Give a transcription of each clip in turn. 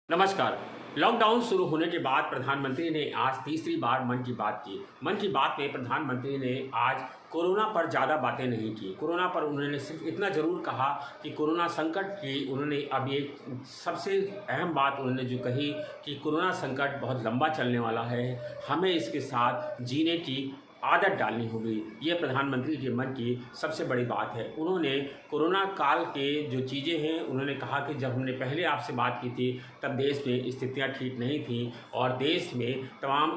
नमस्कार। लॉकडाउन शुरू होने के बाद प्रधानमंत्री ने आज तीसरी बार मन की बात की। मन की बात में प्रधानमंत्री ने आज कोरोना पर ज़्यादा बातें नहीं की। कोरोना पर उन्होंने सिर्फ इतना ज़रूर कहा कि कोरोना संकट की उन्होंने अब एक सबसे अहम बात उन्होंने जो कही कि कोरोना संकट बहुत लंबा चलने वाला है, हमें इसके साथ जीने की आदत डालनी होगी। ये प्रधानमंत्री के मन की सबसे बड़ी बात है। उन्होंने कोरोना काल के जो चीज़ें हैं, उन्होंने कहा कि जब हमने पहले आपसे बात की थी तब देश में स्थितियां ठीक नहीं थी और देश में तमाम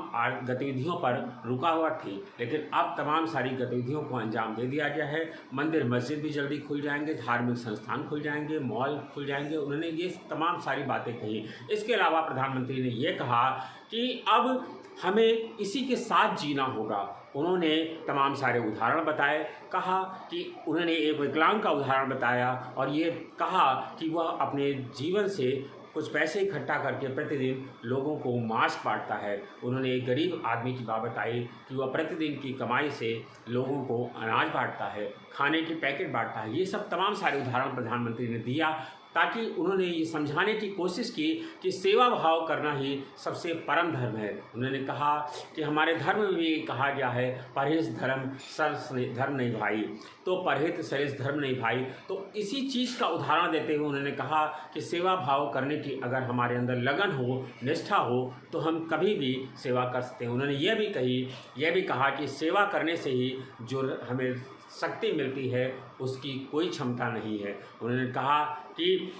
गतिविधियों पर रुकावट थी, लेकिन अब तमाम सारी गतिविधियों को अंजाम दे दिया गया है। मंदिर मस्जिद भी जल्दी खुल जाएंगे, धार्मिक संस्थान खुल जाएंगे, मॉल खुल जाएंगे। उन्होंने ये तमाम सारी बातें कही। इसके अलावा प्रधानमंत्री ने ये कहा कि अब हमें इसी के साथ जीना होगा। उन्होंने तमाम सारे उदाहरण बताए, कहा कि उन्होंने एक विकलांग का उदाहरण बताया और ये कहा कि वह अपने जीवन से कुछ पैसे इकट्ठा करके प्रतिदिन लोगों को मास्क बांटता है। उन्होंने एक गरीब आदमी की बात बताई कि वह प्रतिदिन की कमाई से लोगों को अनाज बांटता है, खाने के पैकेट बांटता है। ये सब तमाम सारे उदाहरण प्रधानमंत्री ने दिया ताकि उन्होंने ये समझाने की कोशिश की कि सेवा भाव करना ही सबसे परम धर्म है। उन्होंने कहा कि हमारे धर्म में भी कहा गया है परहेज धर्म सर्स धर्म नहीं भाई, तो परहेज सरेस धर्म नहीं भाई। तो इसी चीज़ का उदाहरण देते हुए उन्होंने कहा कि सेवा भाव करने की अगर हमारे अंदर लगन हो, निष्ठा हो, तो हम कभी भी सेवा कर सकते हैं। उन्होंने यह भी कहा कि सेवा करने से ही जो हमें शक्ति मिलती है उसकी कोई क्षमता नहीं है। उन्होंने कहा कि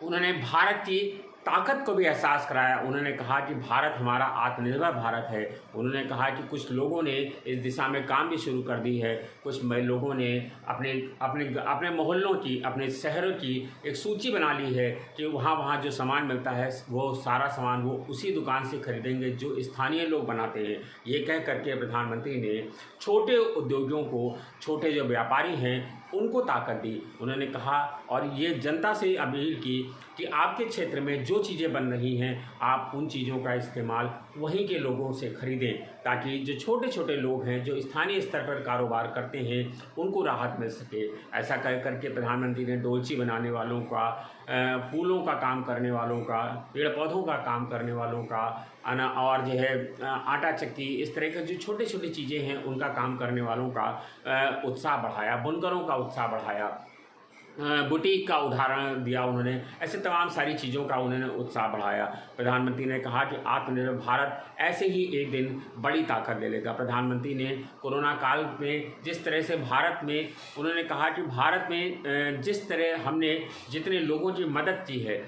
उन्होंने भारत की ताकत को भी एहसास कराया। उन्होंने कहा कि भारत हमारा आत्मनिर्भर भारत है। उन्होंने कहा कि कुछ लोगों ने इस दिशा में काम भी शुरू कर दी है। कुछ लोगों ने अपने अपने अपने मोहल्लों की, अपने शहरों की एक सूची बना ली है कि वहाँ जो सामान मिलता है वो सारा सामान वो उसी दुकान से खरीदेंगे जो स्थानीय लोग बनाते हैं। ये कह करके प्रधानमंत्री ने छोटे उद्योगियों को, छोटे जो व्यापारी हैं उनको ताकत दी। उन्होंने कहा और ये जनता से अपील की कि आपके क्षेत्र में जो चीज़ें बन रही हैं आप उन चीज़ों का इस्तेमाल वहीं के लोगों से खरीदें, ताकि जो छोटे छोटे लोग हैं जो स्थानीय स्तर पर कारोबार करते हैं उनको राहत मिल सके। ऐसा कह करके प्रधानमंत्री ने डोलची बनाने वालों का, फूलों का काम करने वालों का, पेड़ पौधों का काम करने वालों का और जो है आटा चक्की, इस तरह के जो छोटे छोटी चीज़ें हैं उनका काम करने वालों का उत्साह बढ़ाया, बुनकरों का उत्साह बढ़ाया, बुटीक का उदाहरण दिया उन्होंने। ऐसे तमाम सारी चीज़ों का उन्होंने उत्साह बढ़ाया। प्रधानमंत्री ने कहा कि आत्मनिर्भर भारत ऐसे ही एक दिन बड़ी ताकत ले लेगा। प्रधानमंत्री ने कोरोना काल में जिस तरह से भारत में, उन्होंने कहा कि भारत में जिस तरह हमने जितने लोगों की मदद की है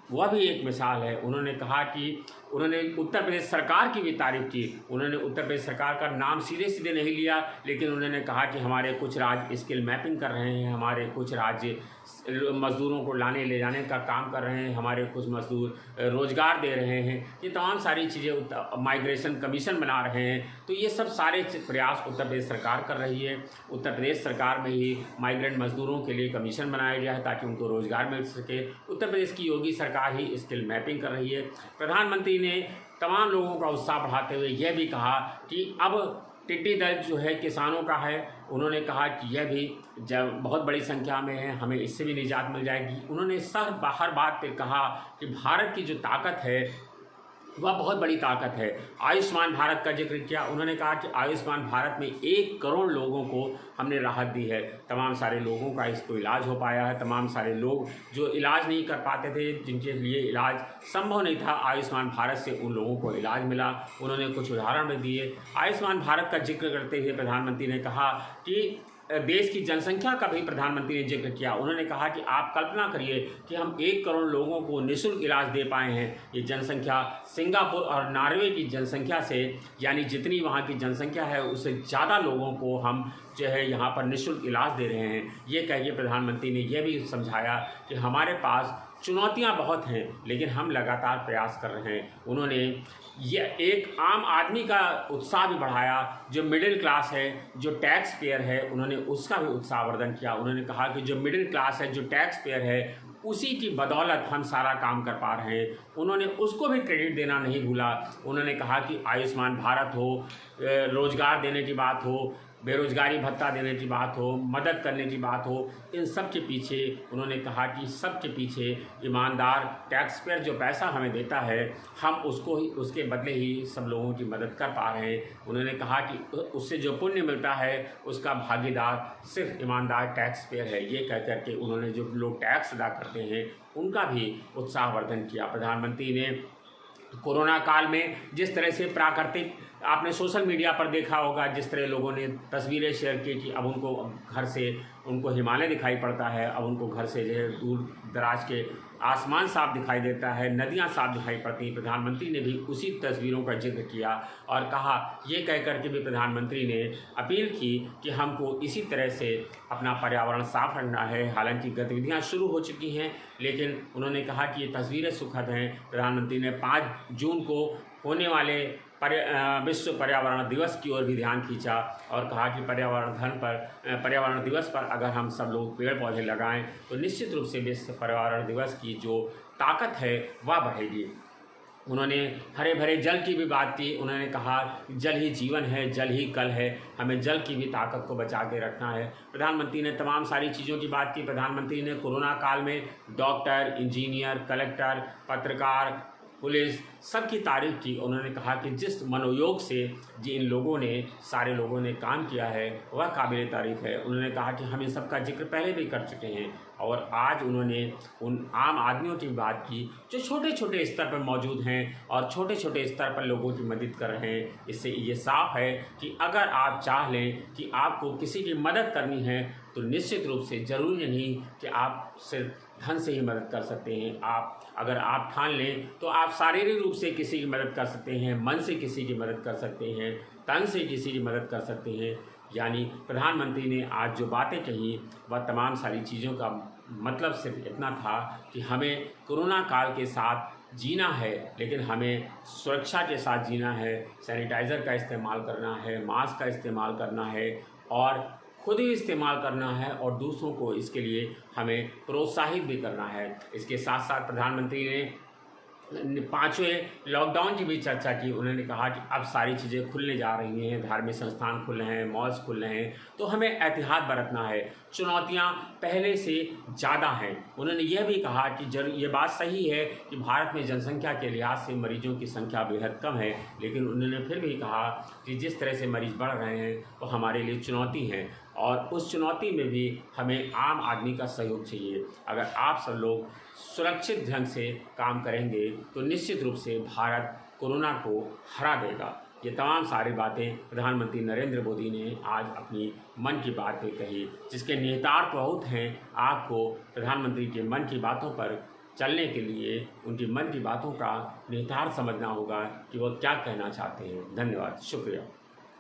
वह भी एक मिसाल है। उन्होंने कहा कि उन्होंने उत्तर प्रदेश सरकार की भी तारीफ की। उन्होंने उत्तर प्रदेश सरकार का नाम सीधे सीधे नहीं लिया, लेकिन उन्होंने कहा कि हमारे कुछ राज्य स्किल मैपिंग कर रहे हैं, हमारे कुछ राज्य मज़दूरों को लाने ले जाने का काम कर रहे हैं, हमारे कुछ मज़दूर रोज़गार दे रहे हैं। ये तमाम सारी चीज़ें, माइग्रेशन कमीशन बना रहे हैं। तो ये सब सारे प्रयास उत्तर प्रदेश सरकार कर रही है। उत्तर प्रदेश सरकार में ही माइग्रेंट मज़दूरों के लिए कमीशन बनाया गया है ताकि उनको रोज़गार मिल सके। उत्तर प्रदेश की योगी सरकार ही स्किल मैपिंग कर रही है। प्रधानमंत्री ने तमाम लोगों का उत्साह बढ़ाते हुए यह भी कहा कि अब टिड्डी दल जो है किसानों का है। उन्होंने कहा कि यह भी जब बहुत बड़ी संख्या में है, हमें इससे भी निजात मिल जाएगी। उन्होंने हर बात पर कहा कि भारत की जो ताकत है वह बहुत बड़ी ताकत है। आयुष्मान भारत का जिक्र किया। उन्होंने कहा कि आयुष्मान भारत में 1 करोड़ लोगों को हमने राहत दी है। तमाम सारे लोगों का इसको इलाज हो पाया है। तमाम सारे लोग जो इलाज नहीं कर पाते थे, जिनके लिए इलाज संभव नहीं था, आयुष्मान भारत से उन लोगों को इलाज मिला। उन्होंने कुछ उदाहरण भी दिए। आयुष्मान भारत का जिक्र करते हुए प्रधानमंत्री ने कहा कि देश की जनसंख्या का भी प्रधानमंत्री ने जिक्र किया। उन्होंने कहा कि आप कल्पना करिए कि हम 1 करोड़ लोगों को निःशुल्क इलाज दे पाए हैं। ये जनसंख्या सिंगापुर और नॉर्वे की जनसंख्या से, यानी जितनी वहाँ की जनसंख्या है उससे ज़्यादा लोगों को हम जो है यहाँ पर निःशुल्क इलाज दे रहे हैं। ये कहिए प्रधानमंत्री ने यह भी समझाया कि हमारे पास चुनौतियाँ बहुत हैं, लेकिन हम लगातार प्रयास कर रहे हैं। उन्होंने ये एक आम आदमी का उत्साह भी बढ़ाया, जो मिडिल क्लास है, जो टैक्स पेयर है, उन्होंने उसका भी उत्साहवर्धन किया। उन्होंने कहा कि जो मिडिल क्लास है, जो टैक्स पेयर है, उसी की बदौलत हम सारा काम कर पा रहे हैं। उन्होंने उसको भी क्रेडिट देना नहीं भूला। उन्होंने कहा कि आयुष्मान भारत हो, रोज़गार देने की बात हो, बेरोजगारी भत्ता देने की बात हो, मदद करने की बात हो, इन सब के पीछे उन्होंने कहा कि सब के पीछे ईमानदार टैक्स पेयर जो पैसा हमें देता है, हम उसको ही उसके बदले ही सब लोगों की मदद कर पा रहे हैं। उन्होंने कहा कि उससे जो पुण्य मिलता है उसका भागीदार सिर्फ ईमानदार टैक्स पेयर है। ये कह कर के उन्होंने जो लोग टैक्स अदा करते हैं उनका भी उत्साहवर्धन किया। प्रधानमंत्री ने कोरोना काल में जिस तरह से प्राकृतिक, आपने सोशल मीडिया पर देखा होगा जिस तरह लोगों ने तस्वीरें शेयर की कि अब उनको घर से उनको हिमालय दिखाई पड़ता है, अब उनको घर से जो है दूर दराज के आसमान साफ दिखाई देता है, नदियां साफ दिखाई पड़ती हैं। प्रधानमंत्री ने भी उसी तस्वीरों का जिक्र किया और कहा, ये कह कर के भी प्रधानमंत्री ने अपील की कि हमको इसी तरह से अपना पर्यावरण साफ रखना है। हालांकि गतिविधियां शुरू हो चुकी हैं, लेकिन उन्होंने कहा कि ये तस्वीरें सुखद हैं। प्रधानमंत्री ने 5 जून को होने वाले विश्व पर्यावरण दिवस की ओर भी ध्यान खींचा और कहा कि पर्यावरण दिवस पर अगर हम सब लोग पेड़ पौधे लगाएं तो निश्चित रूप से विश्व पर्यावरण दिवस की जो ताकत है वह बढ़ेगी। उन्होंने हरे भरे जल की भी बात की। उन्होंने कहा जल ही जीवन है, जल ही कल है, हमें जल की भी ताकत को बचा के रखना है। प्रधानमंत्री ने तमाम सारी चीज़ों की बात की। प्रधानमंत्री ने कोरोना काल में डॉक्टर, इंजीनियर, कलेक्टर, पत्रकार, पुलिस सबकी तारीफ की। उन्होंने कहा कि जिस मनोयोग से जिन लोगों ने, सारे लोगों ने काम किया है वह काबिल तारीफ है। उन्होंने कहा कि हम इन सब का जिक्र पहले भी कर चुके हैं और आज उन्होंने उन आम आदमियों की बात की जो छोटे छोटे स्तर पर मौजूद हैं और छोटे छोटे स्तर पर लोगों की मदद कर रहे हैं। इससे ये साफ है कि अगर आप चाह लें कि आपको किसी की मदद करनी है तो निश्चित रूप से ज़रूरी नहीं कि आप सिर्फ धन से ही मदद कर सकते हैं। अगर आप ठान लें तो आप शारीरिक रूप से किसी की मदद कर सकते हैं, मन से किसी की मदद कर सकते हैं, तन से किसी की मदद कर सकते हैं। यानी प्रधानमंत्री ने आज जो बातें कही वह तमाम सारी चीज़ों का मतलब सिर्फ इतना था कि हमें कोरोना काल के साथ जीना है, लेकिन हमें सुरक्षा के साथ जीना है। सैनिटाइज़र का इस्तेमाल करना है, मास्क का इस्तेमाल करना है और खुद ही इस्तेमाल करना है और दूसरों को इसके लिए हमें प्रोत्साहित भी करना है। इसके साथ साथ प्रधानमंत्री ने 5वें लॉकडाउन की भी चर्चा की। उन्होंने कहा कि अब सारी चीज़ें खुलने जा रही हैं, धार्मिक संस्थान खुल रहे हैं, मॉल्स खुल रहे हैं, तो हमें एहतियात बरतना है। चुनौतियां पहले से ज़्यादा हैं। उन्होंने यह भी कहा कि ये बात सही है कि भारत में जनसंख्या के लिहाज से मरीजों की संख्या बेहद कम है, लेकिन उन्होंने फिर भी कहा कि जिस तरह से मरीज़ बढ़ रहे हैं वो हमारे लिए चुनौती है और उस चुनौती में भी हमें आम आदमी का सहयोग चाहिए। अगर आप सब लोग सुरक्षित ढंग से काम करेंगे तो निश्चित रूप से भारत कोरोना को हरा देगा। ये तमाम सारी बातें प्रधानमंत्री नरेंद्र मोदी ने आज अपनी मन की बात में कही, जिसके निहितार्थ बहुत हैं। आपको प्रधानमंत्री के मन की बातों पर चलने के लिए उनकी मन की बातों का निहितार्थ समझना होगा कि वो क्या कहना चाहते हैं। धन्यवाद, शुक्रिया।